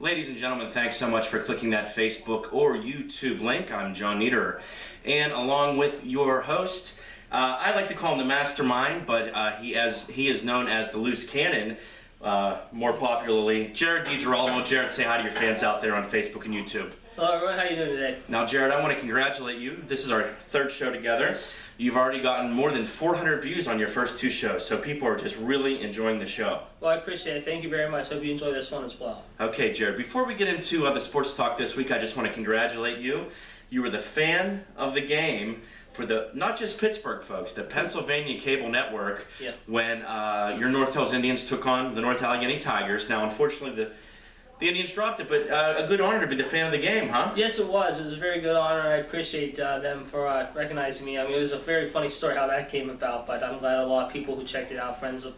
Ladies and gentlemen, thanks so much for clicking that Facebook or YouTube link. I'm John Neiderer, and along with your host, I like to call him the mastermind, but he is known as the loose cannon, more popularly, Jared DiGirolamo. Jared, say hi to your fans out there on Facebook and YouTube. Hello everyone, how are you doing today? Now Jared, I want to congratulate you. This is our third show together. Yes. You've already gotten more than 400 views on your first two shows, so people are just really enjoying the show. Well, I appreciate it. Thank you very much. Hope you enjoy this one as well. Okay, Jared, before we get into the sports talk this week, I just want to congratulate you. You were the fan of the game for the, not just Pittsburgh folks, the Pennsylvania cable network, when your North Hills Indians took on the North Allegheny Tigers. Now, unfortunately, the Indians dropped it, but a good honor to be the fan of the game, huh? Yes, it was. It was a very good honor, and I appreciate them for recognizing me. I mean, it was a very funny story how that came about, but I'm glad a lot of people who checked it out, friends of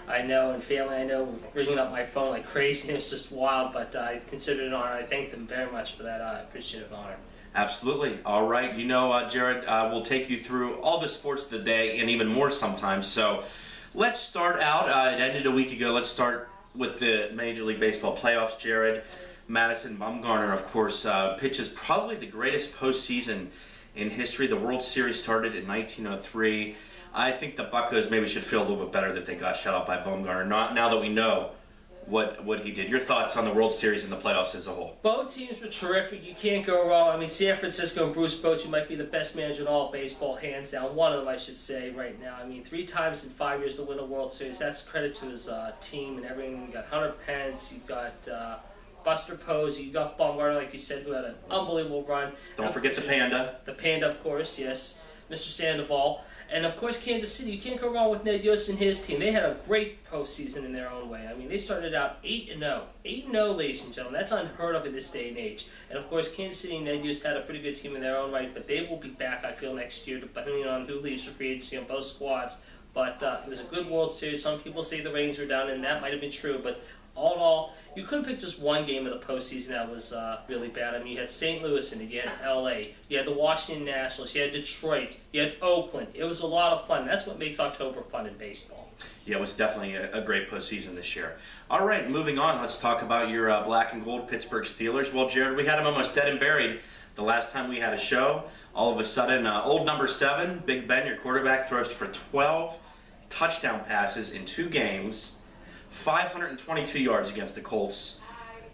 I know and family I know, were ringing up my phone like crazy. It was just wild, but I considered it an honor. I thank them very much for that appreciative honor. Absolutely. All right. You know, Jared, we'll take you through all the sports of the day and even more sometimes. So let's start out. It ended a week ago. Let's start with the Major League Baseball playoffs. Jared, Madison Bumgarner, of course, pitches probably the greatest postseason in history. The World Series started in 1903. I think the Buccos maybe should feel a little bit better that they got shut out by Bumgarner, now that we know what he did. Your thoughts on the World Series and the playoffs as a whole? Both teams were terrific. You can't go wrong. I mean, San Francisco and Bruce Bochy might be the best manager in all of baseball, hands down. One of them, I should say, right now. I mean, 3 times in 5 years to win a World Series. That's credit to his team and everything. You got Hunter Pence, you got Buster Posey, you got Bumgarner, like you said, who had an unbelievable run. Don't forget the Panda. The Panda, of course, yes. Mr. Sandoval. And, of course, Kansas City. You can't go wrong with Ned Yost and his team. They had a great postseason in their own way. I mean, they started out 8-0. 8-0, ladies and gentlemen. That's unheard of in this day and age. And, of course, Kansas City and Ned Yost had a pretty good team in their own right, but they will be back, I feel, next year, depending on who leaves for free agency on both squads. But it was a good World Series. Some people say the ratings were down, and that might have been true. But all in all, you couldn't pick just one game of the postseason that was really bad. I mean, you had St. Louis in it, you had L.A., you had the Washington Nationals, you had Detroit, you had Oakland. It was a lot of fun. That's what makes October fun in baseball. Yeah, it was definitely a great postseason this year. All right, moving on, let's talk about your black and gold Pittsburgh Steelers. Well, Jared, we had them almost dead and buried the last time we had a show. All of a sudden, old number 7, Big Ben, your quarterback, throws for 12 touchdown passes in 2 games. 522 yards against the Colts.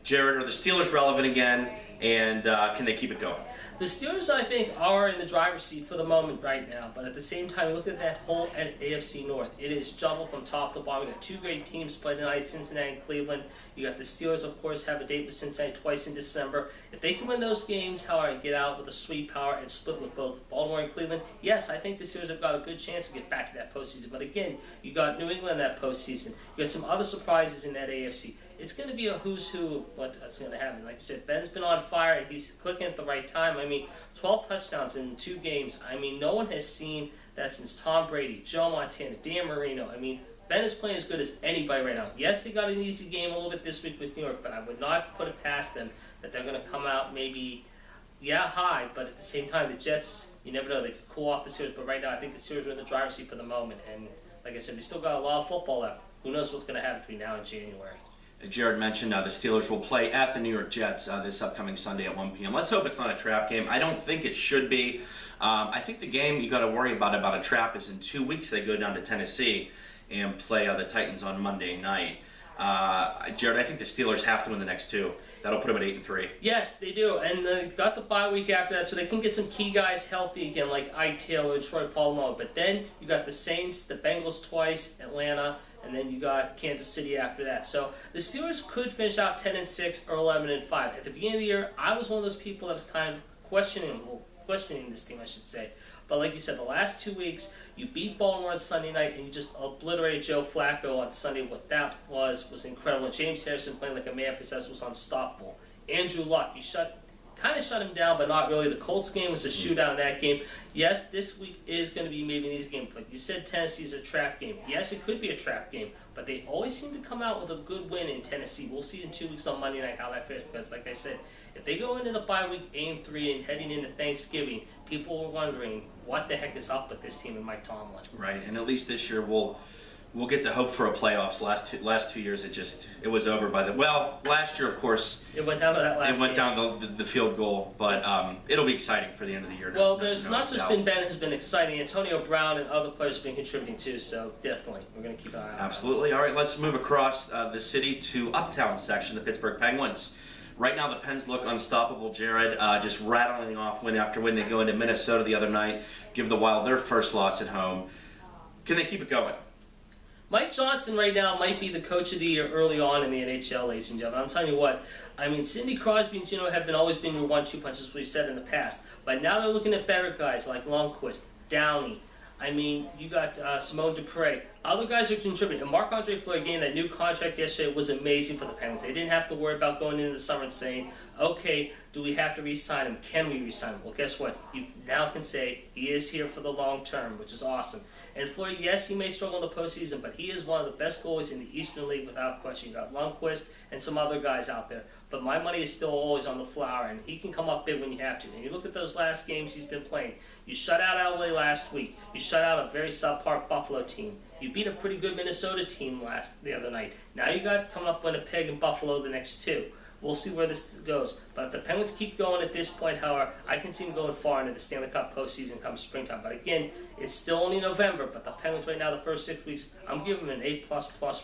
Jared, are the Steelers relevant again, and can they keep it going? The Steelers, I think, are in the driver's seat for the moment right now, but at the same time, look at that whole AFC North. It is jumbled from top to bottom. We got 2 great teams playing tonight, Cincinnati and Cleveland. You got the Steelers, of course, have a date with Cincinnati twice in December. If they can win those games, however, and get out with a sweep power and split with both Baltimore and Cleveland, yes, I think the Steelers have got a good chance to get back to that postseason. But again, you got New England in that postseason. You got some other surprises in that AFC. It's going to be a who's who what's going to happen. Like I said, Ben's been on fire, and he's clicking at the right time. I mean, 12 touchdowns in 2 games. I mean, no one has seen that since Tom Brady, Joe Montana, Dan Marino. I mean, Ben is playing as good as anybody right now. Yes, they got an easy game a little bit this week with New York, but I would not put it past them that they're going to come out maybe, high, but at the same time, the Jets, you never know, they could cool off the series. But right now, I think the Steelers are in the driver's seat for the moment. And like I said, we still got a lot of football left. Who knows what's going to happen between now and January. Jared mentioned the Steelers will play at the New York Jets this upcoming Sunday at 1 p.m. Let's hope it's not a trap game. I don't think it should be. I think the game you got to worry about a trap is in 2 weeks they go down to Tennessee and play the Titans on Monday night. Jared, I think the Steelers have to win the next 2. That'll put them at 8-3. Yes, they do, and they've got the bye week after that, so they can get some key guys healthy again, like Ike Taylor and Troy Polamalu. But then you got the Saints, the Bengals twice, Atlanta, and then you got Kansas City after that. So the Steelers could finish out 10-6 or 11-5. At the beginning of the year, I was one of those people that was kind of questioning this team, I should say. But like you said, the last 2 weeks, you beat Baltimore on Sunday night, and you just obliterated Joe Flacco on Sunday. What that was incredible. James Harrison playing like a man possessed was unstoppable. Andrew Luck, you kind of shut him down, but not really. The Colts game was a shootout in that game. Yes, this week is going to be maybe an easy game, but you said Tennessee's a trap game. Yes, it could be a trap game, but they always seem to come out with a good win in Tennessee. We'll see in 2 weeks on Monday night how that fares, because like I said, if they go into the bye week 8-3 and heading into Thanksgiving, people are wondering what the heck is up with this team and Mike Tomlin. Right, and at least this year we'll we'll get to hope for a playoffs. Last two years, it was over by the. Well, last year, of course, It went down to that last it went game. down to the field goal, but it'll be exciting for the end of the year. Well, there's not just doubt. been Ben has been exciting. Antonio Brown and other players have been contributing too. So definitely, we're going to keep an eye on. Absolutely. All right, let's move across the city to Uptown section, the Pittsburgh Penguins. Right now, the Pens look unstoppable, Jared. Just rattling off win after win. They go into Minnesota the other night, give the Wild their first loss at home. Can they keep it going? Mike Johnson right now might be the coach of the year early on in the NHL, ladies and gentlemen. I'm telling you what, I mean, Sidney Crosby and Gino have always been your 1-2 punches, we've said in the past. But now they're looking at better guys like Lundqvist, Downey. I mean, you got Simone Dupre. Other guys are contributing. And Marc-Andre Fleury getting that new contract yesterday was amazing for the Penguins. They didn't have to worry about going into the summer and saying, okay, do we have to re-sign him? Can we re-sign him? Well, guess what? You now can say he is here for the long term, which is awesome. And Fleury, yes, he may struggle in the postseason, but he is one of the best goalies in the Eastern League without question. You got Lundqvist and some other guys out there. But my money is still always on the Flower, and he can come up big when you have to. And you look at those last games he's been playing. You shut out LA last week. You shut out a very subpar Buffalo team. You beat a pretty good Minnesota team the other night. Now you got coming up Winnipeg and Buffalo the next two. We'll see where this goes. But if the Penguins keep going at this point, however, I can see them going far into the Stanley Cup postseason come springtime. But again, it's still only November. But the Penguins right now, the first 6 weeks, I'm giving them an A++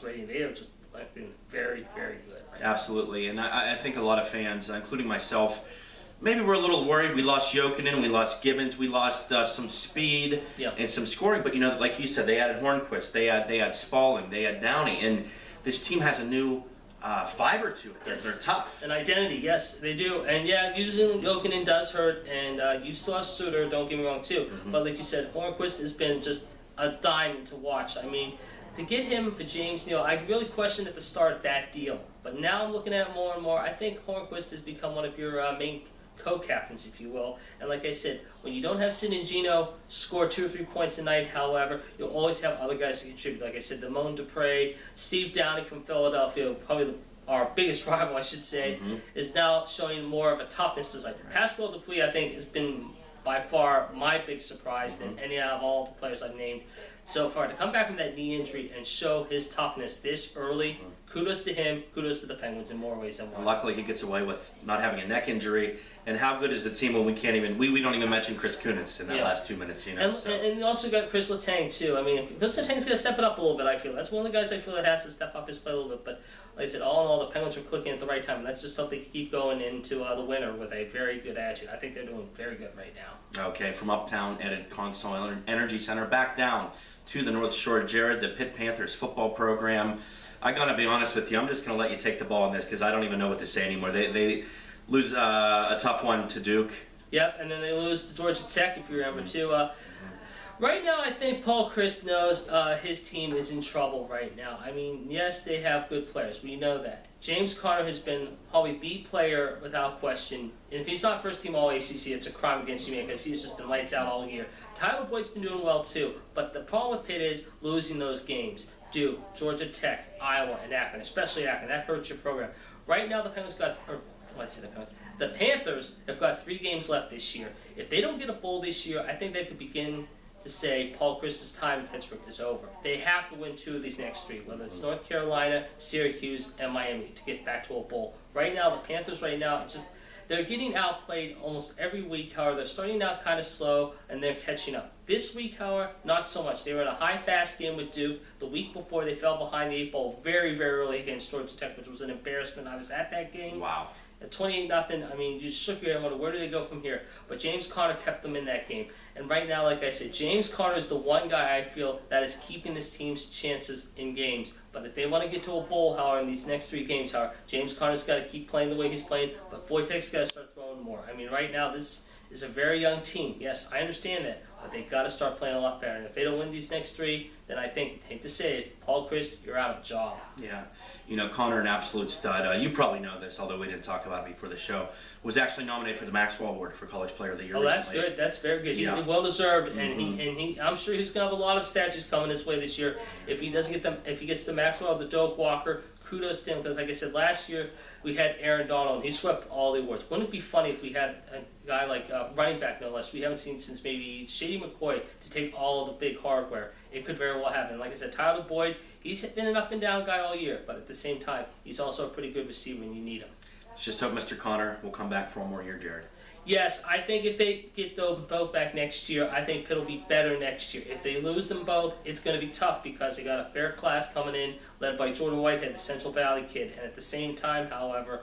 rating. They are just been very, very good. Right Absolutely, and I think a lot of fans, including myself, maybe we're a little worried. We lost Jokinen, we lost Gibbons, we lost some speed and some scoring. But like you said, they added Hornqvist, they had Spalling, they had Downey, and this team has a new fiber to it. They're tough. An identity, yes, they do. And yeah, using Jokinen does hurt, and you still have Suter, don't get me wrong, too. But like you said, Hornqvist has been just a diamond to watch. I mean, to get him for James Neal, I really questioned at the start that deal. But now I'm looking at it more and more. I think Hornqvist has become one of your main co-captains, if you will. And like I said, when you don't have Sid and Gino score 2 or 3 points a night, however, you'll always have other guys to contribute. Like I said, Simone Dupre, Steve Downey from Philadelphia, probably our biggest rival, I should say, is now showing more of a toughness. Like Pascal Dupuis, I think, has been by far my big surprise than any of all the players I've named so far. To come back from that knee injury and show his toughness this early, kudos to him, kudos to the Penguins in more ways than one. Luckily, he gets away with not having a neck injury. And how good is the team when we can't even we don't even mention Chris Kunitz in that last 2 minutes, And you also got Chris Letang too. I mean, Chris Letang's going to step it up a little bit. I feel that's one of the guys I feel that has to step up his play a little bit. But like I said, all in all, the Penguins are clicking at the right time. And let's just hope they keep going into the winter with a very good attitude. I think they're doing very good right now. Okay, from Uptown at Consol Energy Center back down to the North Shore, Jared, the Pitt Panthers football program. I gotta be honest with you. I'm just gonna let you take the ball on this because I don't even know what to say anymore. They lose a tough one to Duke. Yep, and then they lose to Georgia Tech, if you remember, too. Right now, I think Paul Chryst knows his team is in trouble right now. I mean, yes, they have good players. We know that. James Conner has been probably the player without question. And if he's not first team All-ACC, it's a crime against humanity because he's just been lights out all year. Tyler Boyd's been doing well, too. But the problem with Pitt is losing those games. Duke, Georgia Tech, Iowa, and Akron, especially Akron. That hurts your program. Right now, the Penguins got... The Panthers have got 3 games left this year. If they don't get a bowl this year, I think they could begin to say Paul Chryst's time in Pittsburgh is over. They have to win 2 of these next 3, whether it's North Carolina, Syracuse, and Miami, to get back to a bowl. Right now, the Panthers they're getting outplayed almost every week. However, they're starting out kind of slow, and they're catching up. This week, however, not so much. They were in a high-fast game with Duke. The week before, they fell behind the 8 ball very, very early against Georgia Tech, which was an embarrassment. I was at that game. Wow. At 28-0, I mean, you shook your head and wondered, where do they go from here? But James Conner kept them in that game. And right now, like I said, James Conner is the one guy I feel that is keeping this team's chances in games. But if they want to get to a bowl, however, in these next 3 games, however, James Conner's got to keep playing the way he's playing, but Wojtek's got to start throwing more. I mean, right now, this is a very young team. Yes, I understand that, but they've got to start playing a lot better. And if they don't win these next 3, then I think, hate to say it, Paul Chryst, you're out of a job. Yeah. Connor, an absolute stud. You probably know this, although we didn't talk about it before the show, was actually nominated for the Maxwell Award for College Player of the Year recently. That's good. That's very good. He's well deserved, and he I'm sure he's gonna have a lot of statues coming his way this year. If he doesn't get them, if he gets the Maxwell, the Doak Walker, kudos to him, because like I said, last year we had Aaron Donald, and he swept all the awards. Wouldn't it be funny if we had a guy like running back, no less, we haven't seen since maybe Shady McCoy, to take all of the big hardware? It could very well happen. Like I said, Tyler Boyd He's been an up and down guy all year, but at the same time, he's also a pretty good receiver when you need him. Let's just hope Mr. Connor will come back for one more year, Jared. Yes, I think if they get them both back next year, I think Pitt will be better next year. If they lose them both, it's going to be tough because they got a fair class coming in, led by Jordan Whitehead, the Central Valley kid. And at the same time, however,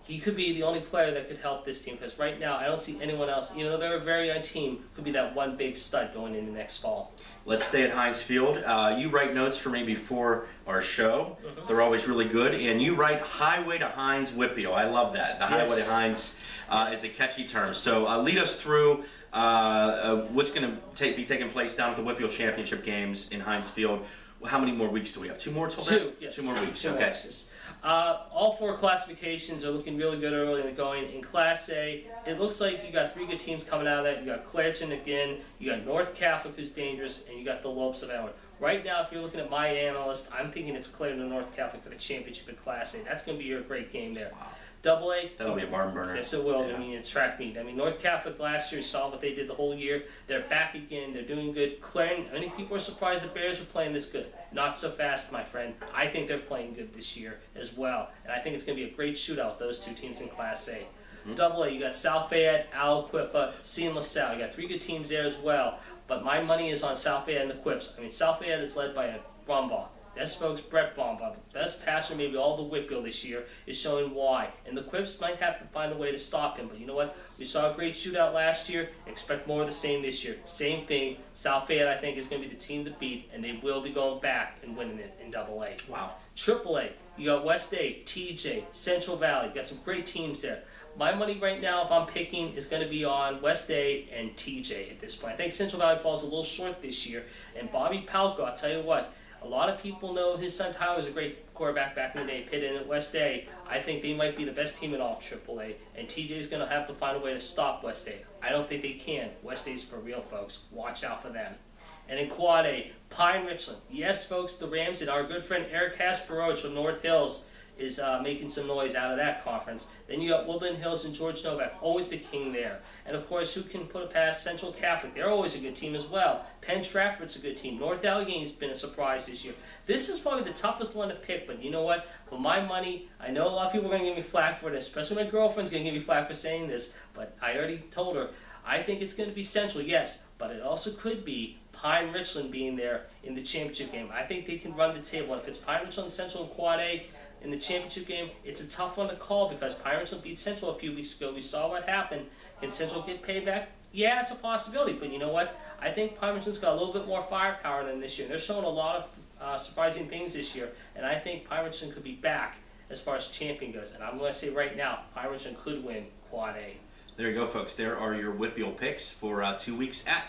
he could be the only player that could help this team because right now I don't see anyone else, even though they're a very young team, could be that one big stud going into next fall. Let's stay at Heinz Field. You write notes for me before our show. They're always really good. And you write Highway to Heinz WPIAL. I love that. The Highway to Heinz is a catchy term. So lead us through what's going to be taking place down at the WPIAL Championship games in Heinz Field. How many more weeks do we have? 2 more till then? 2, yes. 2 more weeks, Two okay. more. All 4 classifications are looking really good early in the going. In Class A, it looks like you got 3 good teams coming out of that. You got Clairton again, you got North Catholic, who's dangerous, and you got the Lopes of Elwood. Right now, if you're looking at my analyst, I'm thinking it's Clairton and North Catholic for the championship in Class A. That's going to be a great game there. Wow. Double A. That'll be a barn burner. Yes, it will. Yeah. I mean, it's track meet. I mean, North Catholic last year saw what they did the whole year. They're back again. They're doing good. Clarion, many people are surprised the Bears are playing this good. Not so fast, my friend. I think they're playing good this year as well. And I think it's going to be a great shootout with those 2 teams in Class A. Double A, you got South Fayette, Aliquippa, C and LaSalle. You got 3 good teams there as well. But my money is on South Fayette and the Quips. I mean, South Fayette is led by a Brumbaugh. This folks, Brett Brumbaugh, the best passer maybe all the WPIAL this year, is showing why. And the Quips might have to find a way to stop him. But you know what? We saw a great shootout last year. Expect more of the same this year. Same thing. South Fayette, I think, is going to be the team to beat, and they will be going back and winning it in Double A. Wow. Triple A, you got West A, TJ, Central Valley. You got some great teams there. My money right now, if I'm picking, is going to be on West A and TJ at this point. I think Central Valley falls a little short this year. And Bobby Palco, I'll tell you what, a lot of people know his son Tyler was a great quarterback back in the day. Pitt and at West A, I think they might be the best team in all AAA. And TJ's going to have to find a way to stop West A. I don't think they can. West A's for real, folks. Watch out for them. And in Quad A, Pine Richland. Yes, folks, the Rams and our good friend Eric Kasparowicz from North Hills is making some noise out of that conference. Then you got Woodland Hills and George Novak, always the king there. And of course, who can put it past Central Catholic? They're always a good team as well. Penn Trafford's a good team. North Allegany's been a surprise this year. This is probably the toughest one to pick, but you know what? For my money, I know a lot of people are going to give me flack for this, especially my girlfriend's going to give me flack for saying this, but I already told her, I think it's going to be Central, yes, but it also could be Pine Richland being there in the championship game. I think they can run the table. And if it's Pine Richland, Central, and Quad A, in the championship game, it's a tough one to call because Pine Richland beat Central a few weeks ago. We saw what happened. Can Central get paid back? Yeah, it's a possibility, but you know what? I think Pine Richland's got a little bit more firepower than this year. They're showing a lot of surprising things this year, and I think Pine Richland could be back as far as champion goes. And I'm going to say right now, Pine Richland could win Quad A. There you go, folks. There are your WPIAL picks for 2 weeks at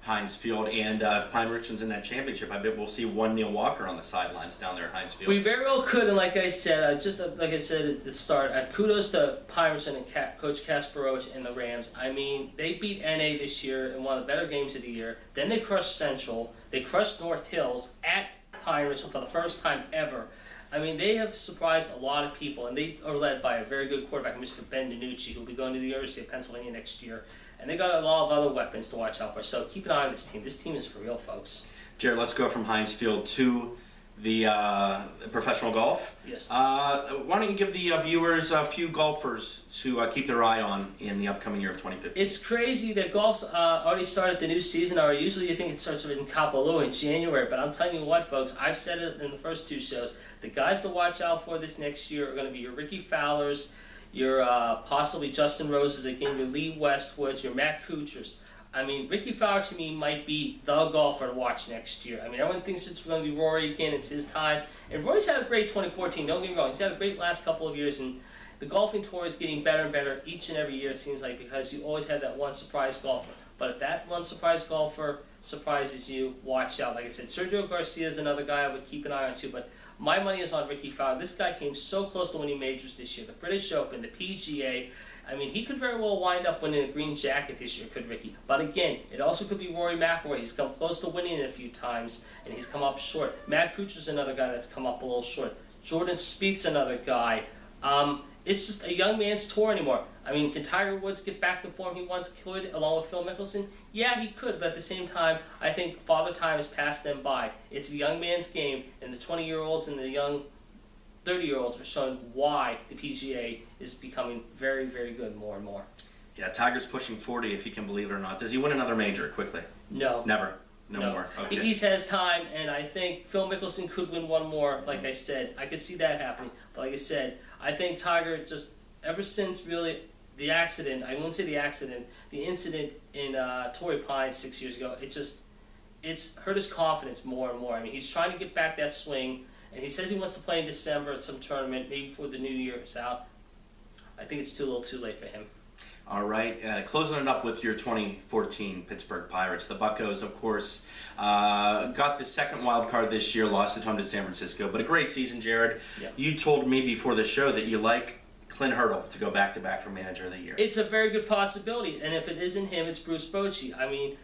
Heinz Field, and if Pine Richland's in that championship, I bet we'll see one Neil Walker on the sidelines down there at Heinz Field. We very well could, and like I said, like I said at the start, kudos to Pine Richland and Coach Kasparowicz and the Rams. I mean, they beat NA this year in one of the better games of the year. Then they crushed Central. They crushed North Hills at Pine Richland for the first time ever. I mean, they have surprised a lot of people, and they are led by a very good quarterback, Mr. Ben DiNucci, who will be going to the University of Pennsylvania next year. And they got a lot of other weapons to watch out for. So keep an eye on this team. This team is for real, folks. Jared, let's go from Heinz Field to the professional golf. Yes. Why don't you give the viewers a few golfers to keep their eye on in the upcoming year of 2015? It's crazy that golf's already started the new season. Or usually you think it starts in Kapalua in January. But I'm telling you what, folks, I've said it in the first 2 shows. The guys to watch out for this next year are going to be your Ricky Fowlers, your possibly Justin Roses again, your Lee Westwoods, your Matt Kuchars. I mean, Ricky Fowler to me might be the golfer to watch next year. I mean, everyone thinks it's going to be Rory again. It's his time. And Rory's had a great 2014. Don't get me wrong. He's had a great last couple of years. And the golfing tour is getting better and better each and every year, it seems like, because you always have that one surprise golfer. But if that one surprise golfer surprises you, watch out. Like I said, Sergio Garcia is another guy I would keep an eye on too. But my money is on Ricky Fowler. This guy came so close to winning majors this year. The British Open, the PGA. I mean, he could very well wind up winning a green jacket this year, could Ricky. But again, it also could be Rory McIlroy. He's come close to winning it a few times, and he's come up short. Matt Kuchar's another guy that's come up a little short. Jordan Spieth's another guy. it's just a young man's tour anymore. I mean, can Tiger Woods get back to the form he once could, along with Phil Mickelson? Yeah, he could, but at the same time, I think Father Time has passed them by. It's a young man's game, and the 20-year-olds and the young 30-year-olds are showing why the PGA is becoming very, very good more and more. Yeah, Tiger's pushing 40, if you can believe it or not. Does he win another major quickly? No. Never. No more. Okay. He has time, and I think Phil Mickelson could win one more, like I said. I could see that happening. But like I said, I think Tiger just, ever since really the accident, I wouldn't say the accident, the incident in Torrey Pines 6 years ago, it's hurt his confidence more and more. I mean, he's trying to get back that swing, and he says he wants to play in December at some tournament, maybe before the New Year's out. I think it's a little too late for him. All right, closing it up with your 2014 Pittsburgh Pirates. The Buccos, of course, got the second wild card this year, lost at home to San Francisco, but a great season, Jared. Yep. You told me before the show that you like Clint Hurdle to go back-to-back for Manager of the Year. It's a very good possibility, and if it isn't him, it's Bruce Bochy. I mean,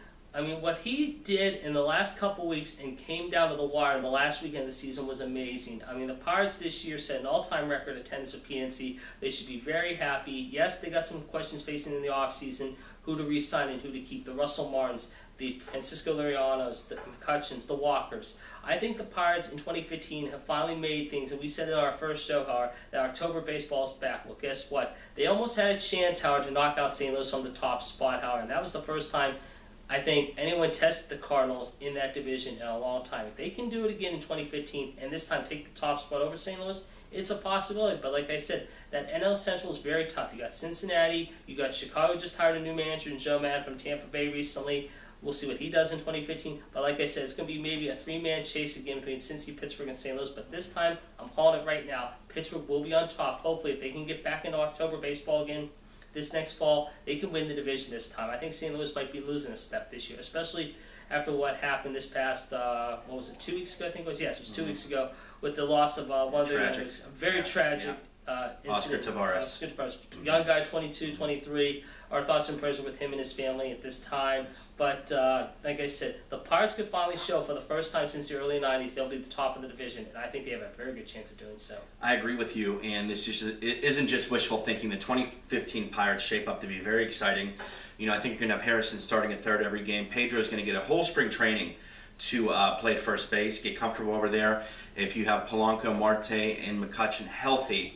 what he did in the last couple weeks and came down to the wire in the last weekend of the season was amazing. I mean, the Pirates this year set an all-time record attendance for PNC. They should be very happy. Yes, they got some questions facing in the offseason, who to re-sign and who to keep. The Russell Martins, the Francisco Lirianos, the McCutchens, the Walkers. I think the Pirates in 2015 have finally made things, and we said in our first show, Howard, that October baseball's back. Well, guess what? They almost had a chance, Howard, to knock out St. Louis from the top spot, Howard, and that was the first time I think anyone tested the Cardinals in that division in a long time. If they can do it again in 2015 and this time take the top spot over St. Louis, it's a possibility. But like I said, that NL Central is very tough. You got Cincinnati, you got Chicago just hired a new manager in Joe Madden from Tampa Bay recently. We'll see what he does in 2015. But like I said, it's going to be maybe a three-man chase again between Cincy, Pittsburgh, and St. Louis. But this time, I'm calling it right now. Pittsburgh will be on top. Hopefully, if they can get back into October baseball again, this next fall, they can win the division this time. I think St. Louis might be losing a step this year, especially after what happened this past, 2 weeks ago, I think it was? Yes, it was 2 weeks ago, with the loss of one of their members. A very tragic Oscar incident. Tavares. Young guy, 22, 23. Our thoughts and prayers are with him and his family at this time. But like I said, the Pirates could finally show for the first time since the early 90s they'll be the top of the division, and I think they have a very good chance of doing so. I agree with you, and this it isn't just wishful thinking. The 2015 Pirates shape up to be very exciting. You know, I think you're going to have Harrison starting at third every game. Pedro's going to get a whole spring training to play at first base, get comfortable over there. If you have Polanco, Marte, and McCutchen healthy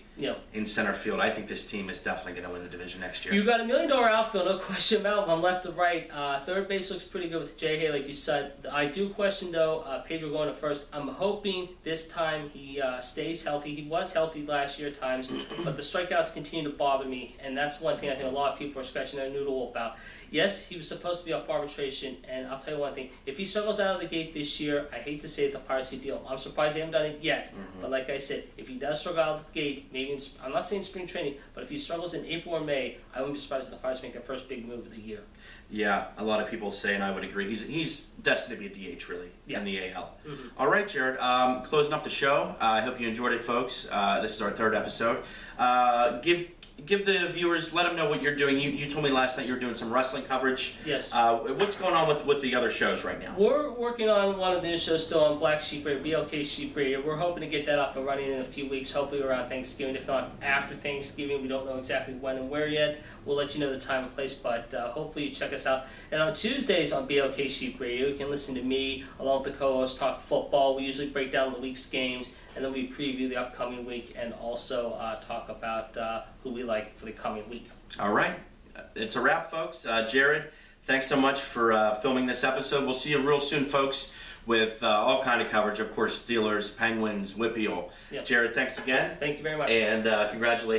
in center field, I think this team is definitely going to win the division next year. You got $1 million outfield, no question about it, from left to right. Third base looks pretty good with Jay Hay, like you said. I do question, though, Pedro going to first. I'm hoping this time he stays healthy. He was healthy last year at times, but the strikeouts continue to bother me, and that's one thing I think a lot of people are scratching their noodle about. Yes, he was supposed to be up for arbitration, and I'll tell you one thing. If he struggles out of the gate this year, I hate to say it, the Pirates could deal him. I'm surprised they haven't done it yet, but like I said, if he does struggle out of the gate, maybe I'm not saying spring training, but if he struggles in April or May, I wouldn't be surprised if the Pirates make their first big move of the year. Yeah, a lot of people say, and I would agree, he's destined to be a DH, really, in the AL. All right, Jared, closing up the show. I hope you enjoyed it, folks. This is our third episode. Give the viewers, let them know what you're doing. You told me last night you were doing some wrestling coverage. Yes. What's going on with the other shows right now? We're working on one of the new shows still on Black Sheep Radio, BLK Sheep Radio. We're hoping to get that up and running in a few weeks, hopefully around Thanksgiving. If not after Thanksgiving, we don't know exactly when and where yet. We'll let you know the time and place, but hopefully you check us out. And on Tuesdays on BLK Sheep Radio, you can listen to me along with the co-host talk football. We usually break down the week's games, and then we preview the upcoming week and also talk about who we like for the coming week. All right. It's a wrap, folks. Jared, thanks so much for filming this episode. We'll see you real soon, folks, with all kind of coverage. Of course, Steelers, Penguins, WPIAL. Yep. Jared, thanks again. Thank you very much. And congratulations.